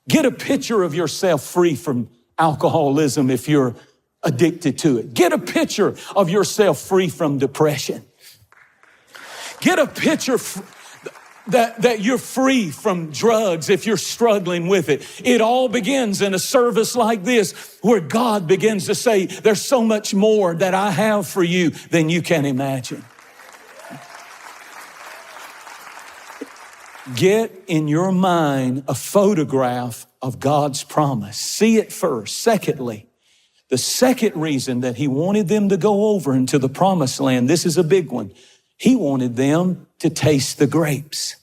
Get a picture of yourself free from alcoholism if you're addicted to it. Get a picture of yourself free from depression. Get a picture that you're free from drugs if you're struggling with it. It all begins in a service like this where God begins to say, there's so much more that I have for you than you can imagine. Get in your mind a photograph of God's promise. See it first. Secondly, the second reason that he wanted them to go over into the promised land, this is a big one. He wanted them to taste the grapes.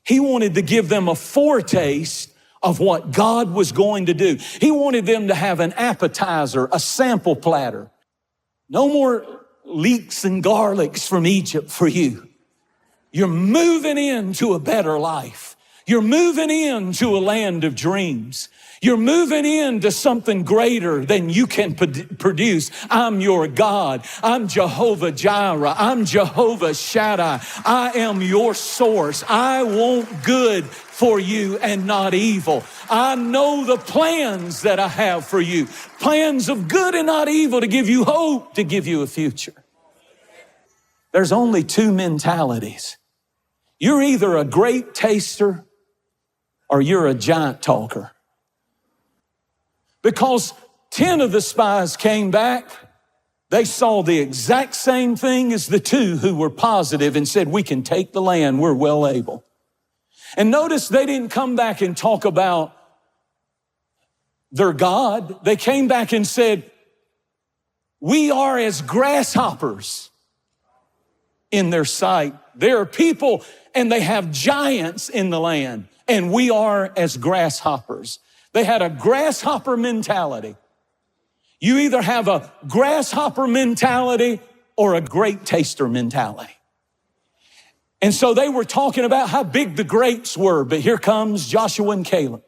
He wanted to give them a foretaste of what God was going to do. He wanted them to have an appetizer, a sample platter. No more leeks and garlics from Egypt for you. You're moving into a better life. You're moving into a land of dreams. You're moving into something greater than you can produce. I'm your God. I'm Jehovah Jireh. I'm Jehovah Shaddai. I am your source. I want good for you and not evil. I know the plans that I have for you. Plans of good and not evil, to give you hope, to give you a future. There's only two mentalities. You're either a great taster or you're a giant talker. Because 10 of the spies came back. They saw the exact same thing as the two who were positive and said, we can take the land, we're well able. And notice they didn't come back and talk about their God. They came back and said, we are as grasshoppers in their sight. There are people and they have giants in the land, and we are as grasshoppers. They had a grasshopper mentality. You either have a grasshopper mentality or a great taster mentality. And so they were talking about how big the grapes were, but here comes Joshua and Caleb.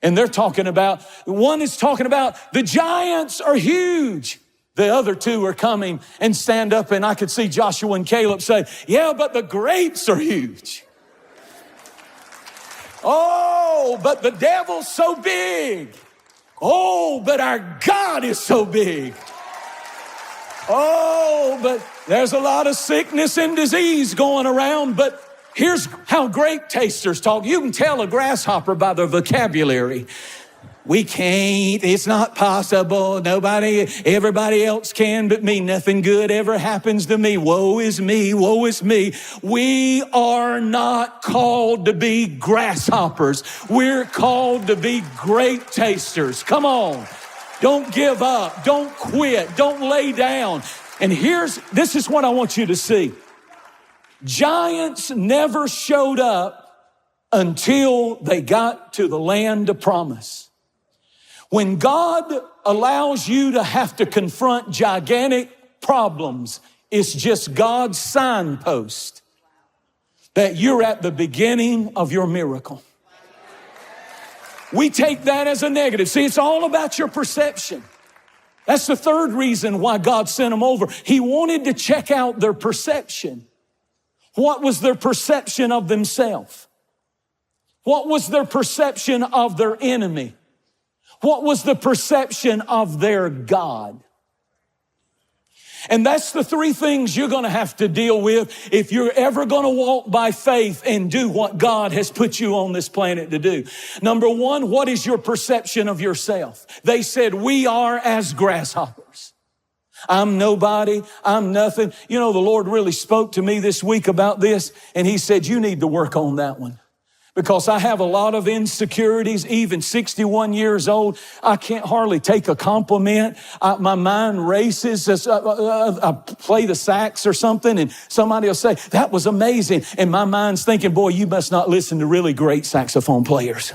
And they're talking about, one is talking about the giants are huge. The other two are coming and stand up, and I could see Joshua and Caleb say, yeah, but the grapes are huge. Oh, but the devil's so big. Oh, but our God is so big. Oh, but there's a lot of sickness and disease going around, but here's how grape tasters talk. You can tell a grasshopper by their vocabulary. We can't, it's not possible. Everybody else can but me. Nothing good ever happens to me. Woe is me, woe is me. We are not called to be grasshoppers. We're called to be great tasters. Come on. Don't give up. Don't quit. Don't lay down. And this is what I want you to see. Giants never showed up until they got to the land of promise. When God allows you to have to confront gigantic problems, it's just God's signpost that you're at the beginning of your miracle. We take that as a negative. See, it's all about your perception. That's the third reason why God sent them over. He wanted to check out their perception. What was their perception of themselves? What was their perception of their enemy? What was the perception of their God? And that's the three things you're going to have to deal with if you're ever going to walk by faith and do what God has put you on this planet to do. Number one, what is your perception of yourself? They said, we are as grasshoppers. I'm nobody. I'm nothing. You know, the Lord really spoke to me this week about this, and he said, you need to work on that one. Because I have a lot of insecurities, even 61 years old. I can't hardly take a compliment. My mind races as I play the sax or something, and somebody will say, that was amazing. And my mind's thinking, boy, you must not listen to really great saxophone players.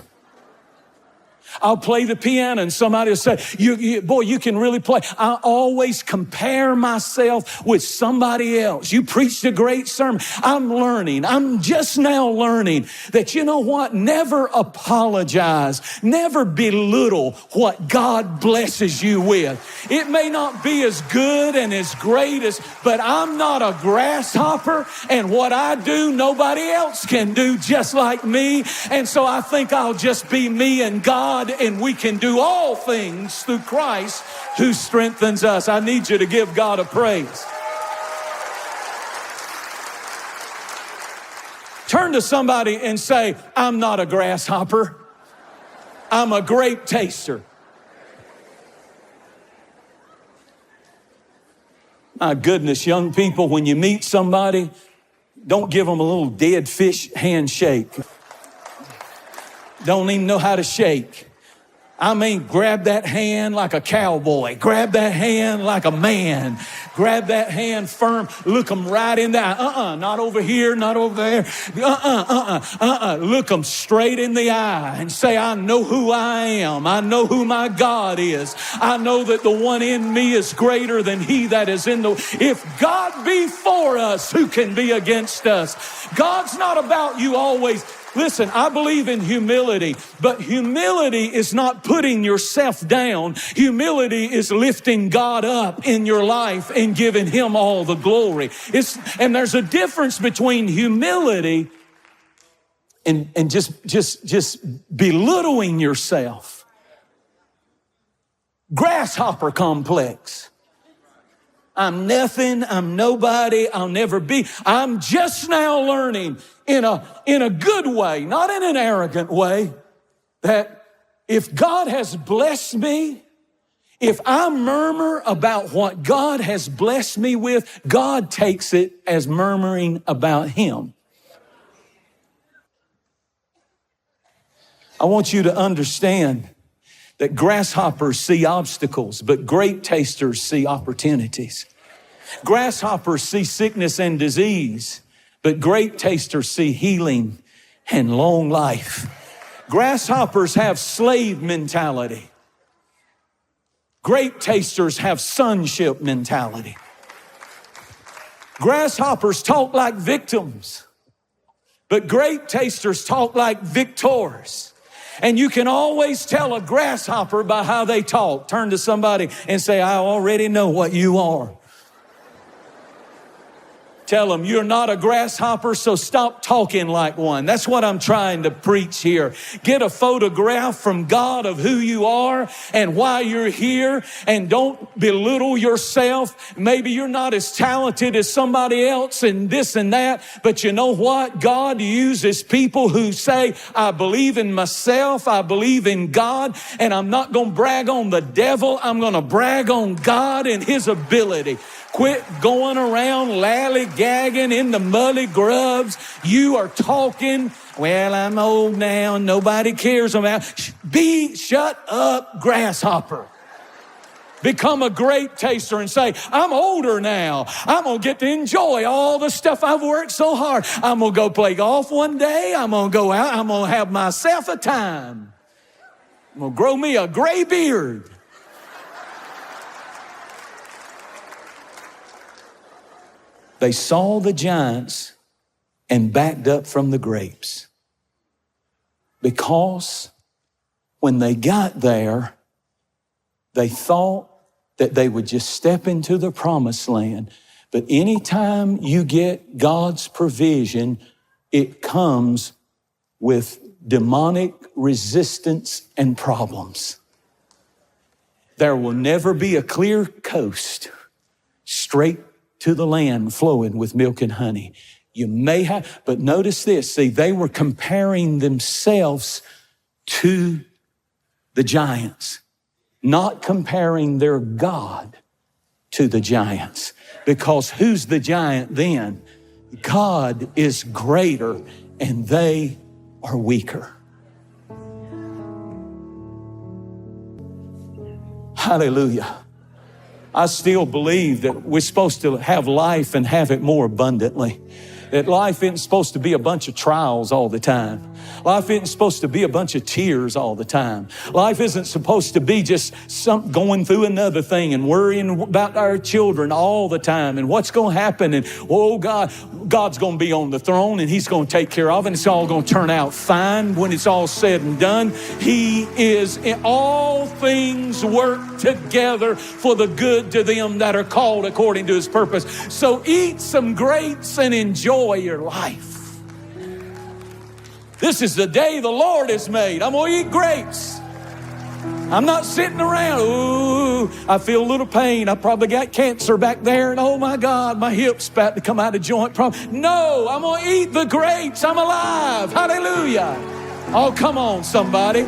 I'll play the piano and somebody will say, boy, you can really play. I always compare myself with somebody else. You preached a great sermon. I'm just now learning that, you know what? Never apologize. Never belittle what God blesses you with. It may not be as good and as great as, but I'm not a grasshopper, and what I do, nobody else can do just like me. And so I think I'll just be me and God, and we can do all things through Christ who strengthens us. I need you to give God a praise. Turn to somebody and say, I'm not a grasshopper. I'm a grape taster. My goodness, young people, when you meet somebody, don't give them a little dead fish handshake. Don't even know how to shake. I mean, grab that hand like a cowboy. Grab that hand like a man. Grab that hand firm. Look them right in the eye. Not over here, not over there. Look them straight in the eye and say, I know who I am. I know who my God is. I know that the one in me is greater than he that is in the... If God be for us, who can be against us? God's not about you always... Listen, I believe in humility, but humility is not putting yourself down. Humility is lifting God up in your life and giving him all the glory. And there's a difference between humility and just belittling yourself. Grasshopper complex. I'm nothing, I'm nobody, I'll never be. I'm just now learning in a good way, not in an arrogant way, that if God has blessed me, if I murmur about what God has blessed me with, God takes it as murmuring about him. I want you to understand that grasshoppers see obstacles, but grape tasters see opportunities. Grasshoppers see sickness and disease, but grape tasters see healing and long life. Grasshoppers have slave mentality. Grape tasters have sonship mentality. Grasshoppers talk like victims, but grape tasters talk like victors. And you can always tell a grasshopper by how they talk. Turn to somebody and say, I already know what you are. Tell them, you're not a grasshopper, so stop talking like one. That's what I'm trying to preach here. Get a photograph from God of who you are and why you're here, and don't belittle yourself. Maybe you're not as talented as somebody else and this and that, but you know what? God uses people who say, I believe in myself, I believe in God, and I'm not going to brag on the devil. I'm going to brag on God and his ability. Quit going around lally-gagging in the muddy grubs. You are talking, well, I'm old now, nobody cares about. Shut up, grasshopper. Become a grape taster and say, I'm older now. I'm going to get to enjoy all the stuff I've worked so hard. I'm going to go play golf one day. I'm going to go out. I'm going to have myself a time. I'm going to grow me a gray beard. They saw the giants and backed up from the grapes, because when they got there, they thought that they would just step into the promised land. But anytime you get God's provision, it comes with demonic resistance and problems. There will never be a clear coast straight to the land flowing with milk and honey. You may have, but notice this. See, they were comparing themselves to the giants, not comparing their God to the giants. Because who's the giant then? God is greater and they are weaker. Hallelujah. I still believe that we're supposed to have life and have it more abundantly. That life isn't supposed to be a bunch of trials all the time. Life isn't supposed to be a bunch of tears all the time. Life isn't supposed to be just going through another thing and worrying about our children all the time and what's going to happen. And, oh, God's going to be on the throne and he's going to take care of it. And it's all going to turn out fine when it's all said and done. He is in all things work together for the good to them that are called according to his purpose. So eat some grapes and enjoy your life. This is the day the Lord has made. I'm going to eat grapes. I'm not sitting around. Ooh, I feel a little pain. I probably got cancer back there. And oh my God, my hip's about to come out of joint. No, I'm going to eat the grapes. I'm alive. Hallelujah. Oh, come on, somebody.